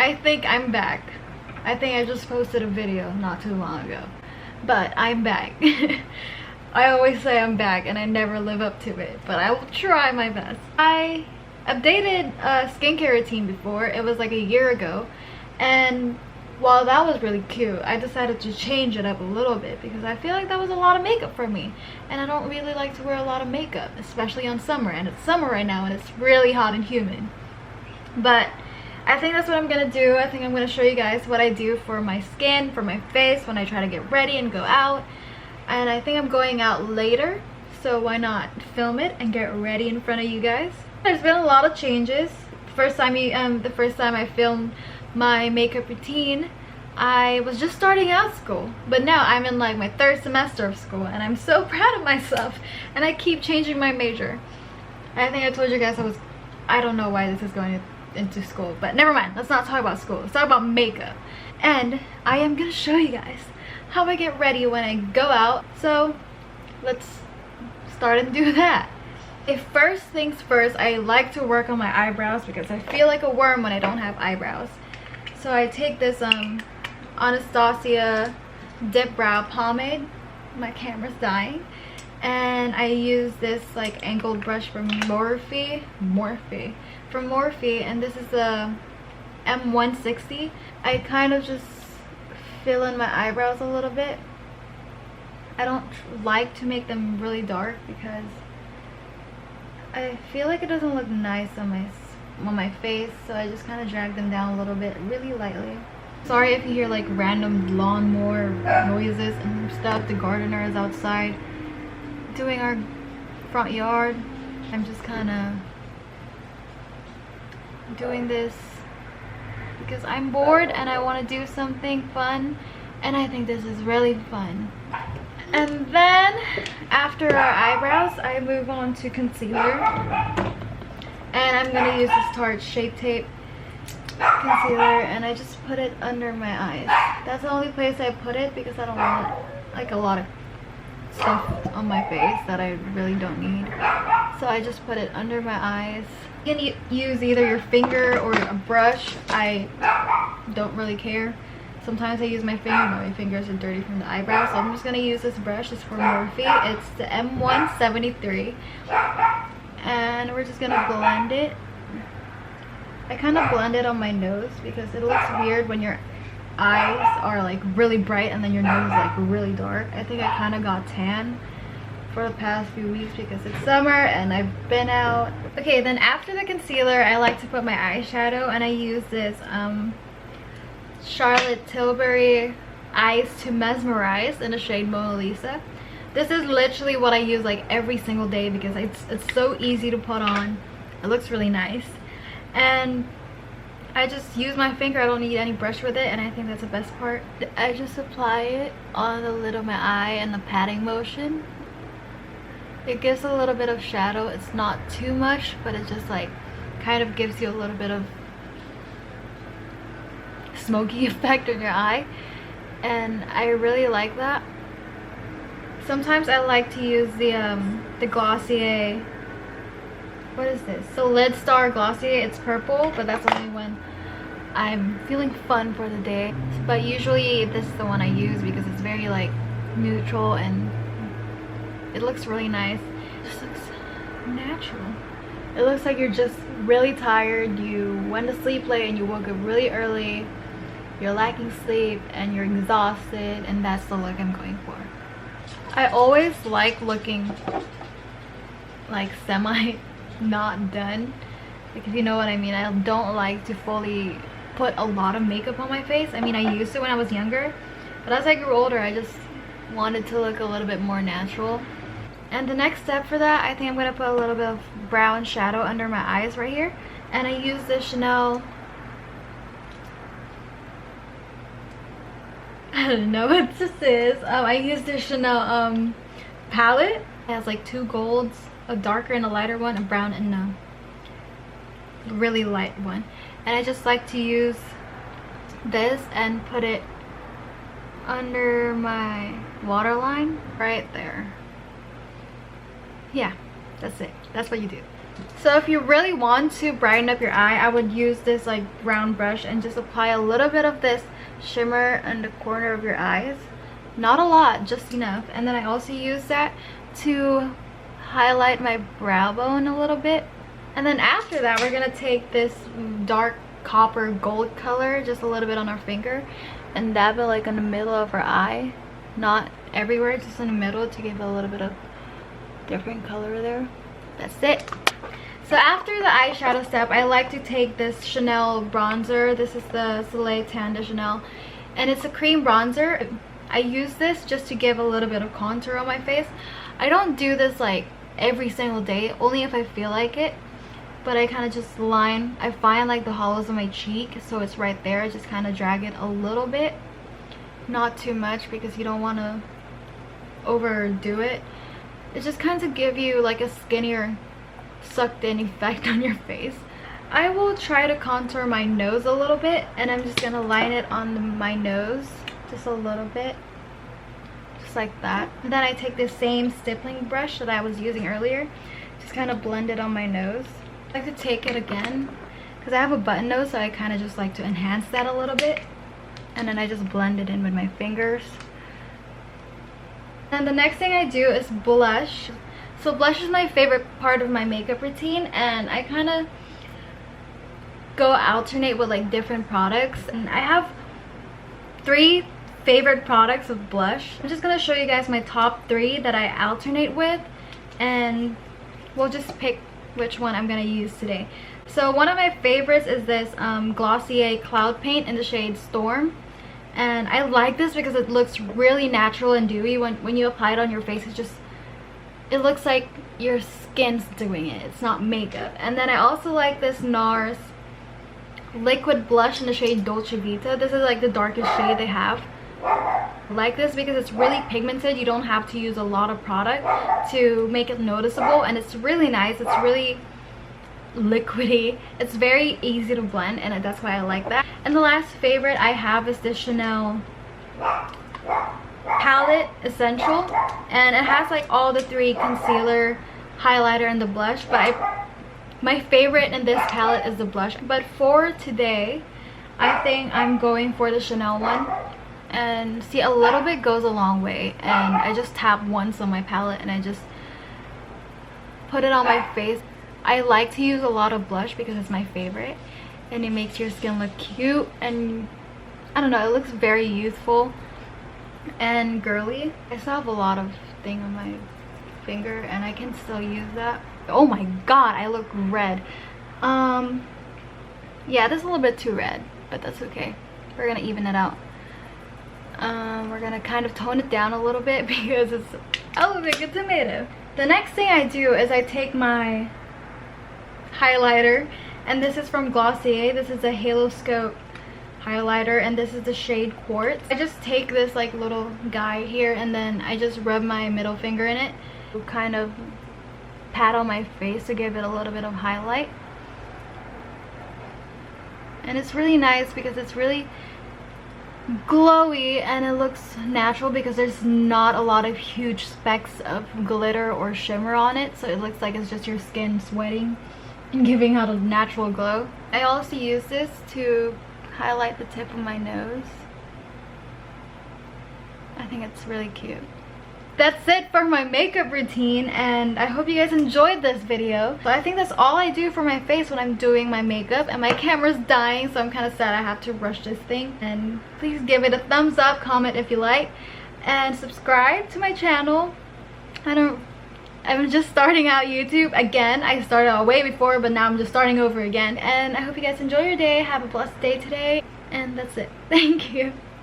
I think I'm back. I think I just posted a video not too long ago, but I'm back. I always say I'm back and I never live up to it, but I will try my best. I updated a skincare routine before. It was like a year ago, and while that was really cute, I decided to change it up a little bit because I feel like that was a lot of makeup for me, and I don't really like to wear a lot of makeup, especially on summer, and it's summer right now and it's really hot and humid. But I think that's what I'm gonna do. I think I'm gonna show you guys what I do for my skin, for my face, when I try to get ready and go out. And I think I'm going out later, so why not film it and get ready in front of you guys. There's been a lot of changes. The first time I filmed my makeup routine, I was just starting out school, but now I'm in like my 3rd semester of school, and I'm so proud of myself, and I keep changing my major. I think I told you guys I don't know why this is going into school, but never mind, let's not talk about school, let's talk about makeup. And I am gonna show you guys how I get ready when I go out, so let's start and do that. If first things first, I like to work on my eyebrows because I feel like a worm when I don't have eyebrows. So I take this Anastasia Dip Brow Pomade, my camera's dying, and I use this like angled brush from Morphe, and this is the M160. I kind of just fill in my eyebrows a little bit. I don't like to make them really dark because I feel like it doesn't look nice on my face, so I just kind of drag them down a little bit really lightly. Sorry if you hear like random lawnmower noises and stuff. The gardener is outside doing our front yard. I'm just kind of doing this because I'm bored and I want to do something fun, and I think this is really fun. And then after our eyebrows, I move on to concealer, and I'm gonna use this Tarte Shape Tape concealer, and I just put it under my eyes. That's the only place I put it because I don't want like a lot of stuff on my face that I really don't need, so I just put it under my eyes. You can use either your finger or a brush. I don't really care. Sometimes I use my finger, but my fingers are dirty from the eyebrows, so I'm just gonna use this brush. It's from Morphe. It's the M173, and we're just gonna blend it. I kind of blend it on my nose because it looks weird when your eyes are like really bright and then your nose is like really dark. I think I kind of got tan for the past few weeks because it's summer and I've been out. Okay, then after the concealer, I like to put my eyeshadow, and I use this Charlotte Tilbury Eyes to Mesmerize in the shade Mona Lisa. This is literally what I use like every single day because it's so easy to put on. It looks really nice, and I just use my finger. I don't need any brush with it, and I think that's the best part. I just apply it on the lid of my eye in the patting motion. It gives a little bit of shadow. It's not too much, but it just like kind of gives you a little bit of smoky effect in your eye, and I really like that. Sometimes I like to use the Glossier, what is this? The Lid Star Glossier. It's purple, but that's only when I'm feeling fun for the day. But usually this is the one I use because it's very like neutral and it looks really nice. It just looks natural. It looks like you're just really tired. You went to sleep late and you woke up really early. You're lacking sleep and you're exhausted, and that's the look I'm going for. I always like looking like semi not done, like, if you know what I mean. I don't like to fully put a lot of makeup on my face. I mean, I used to when I was younger, but as I grew older, I just wanted to look a little bit more natural. And the next step for that, I think I'm gonna put a little bit of brown shadow under my eyes right here, and I use the Chanel, I don't know what this is. I use the Chanel palette. It has like 2 golds, a darker and a lighter one, a brown and a really light one. And I just like to use this and put it under my waterline right there. Yeah, that's it. That's what you do. So if you really want to brighten up your eye, I would use this like brown brush and just apply a little bit of this shimmer in the corner of your eyes. Not a lot, just enough. And then I also use that to highlight my brow bone a little bit. And then after that, we're gonna take this dark copper gold color, just a little bit on our finger, and dab it like in the middle of our eye. Not everywhere, just in the middle to give it a little bit of different color there. That's it. So after the eyeshadow step, I like to take this Chanel bronzer. This is the Soleil Tan de Chanel, and it's a cream bronzer. I use this just to give a little bit of contour on my face. I don't do this like every single day, only if I feel like it. But I kind of just line, I find like the hollows of my cheek, so it's right there. I just kind of drag it a little bit, not too much because you don't want to overdo it. It just kind of give you like a skinnier sucked in effect on your face. I will try to contour my nose a little bit, and I'm just gonna line it on my nose just a little bit, just like that. And then I take the same stippling brush that I was using earlier, just kind of blend it on my nose. I like to take it again because I have a button nose, so I kind of just like to enhance that a little bit, and then I just blend it in with my fingers. And the next thing I do is blush. So blush is my favorite part of my makeup routine, and I kind of go alternate with like different products. And I have 3 favorite products of blush. I'm just going to show you guys my top 3 that I alternate with, and we'll just pick which one I'm going to use today. So one of my favorites is this Glossier Cloud Paint in the shade Storm. And I like this because it looks really natural and dewy. When you apply it on your face, it looks like your skin's doing it. It's not makeup. And then I also like this NARS liquid blush in the shade Dolce Vita. This is like the darkest shade they have. I like this because it's really pigmented. You don't have to use a lot of product to make it noticeable, and it's really nice. It's really liquidy. It's very easy to blend, and that's why I like that. And the last favorite I have is this Chanel palette essential, and it has like all the 3 concealer, highlighter, and the blush, but my favorite in this palette is the blush. But for today, I think I'm going for the Chanel one. And see, a little bit goes a long way, and I just tap once on my palette and I just put it on my face. I like to use a lot of blush because it's my favorite, and it makes your skin look cute, and I don't know, it looks very youthful and girly. I still have a lot of thing on my finger, and I can still use that. Oh my god, I look red. Yeah, this is a little bit too red, but that's okay. We're gonna even it out. We're gonna kind of tone it down a little bit because it's a little bit a tomato. The next thing I do is I take my highlighter, and this is from Glossier. This is a Halo Scope highlighter, and this is the shade Quartz. I just take this like little guy here, and then I just rub my middle finger in it, kind of pat on my face to give it a little bit of highlight. And it's really nice because it's really glowy and it looks natural because there's not a lot of huge specks of glitter or shimmer on it, so it looks like it's just your skin sweating and giving out a natural glow. I also use this to highlight the tip of my nose. I think it's really cute. That's it for my makeup routine, and I hope you guys enjoyed this video. So I think that's all I do for my face when I'm doing my makeup, and my camera's dying, so I'm kind of sad I have to rush this thing. And please give it a thumbs up, comment if you like, and subscribe to my channel. I'm just starting out YouTube again. I started out way before, but now I'm just starting over again. And I hope you guys enjoy your day. Have a blessed day today, and that's it. Thank you.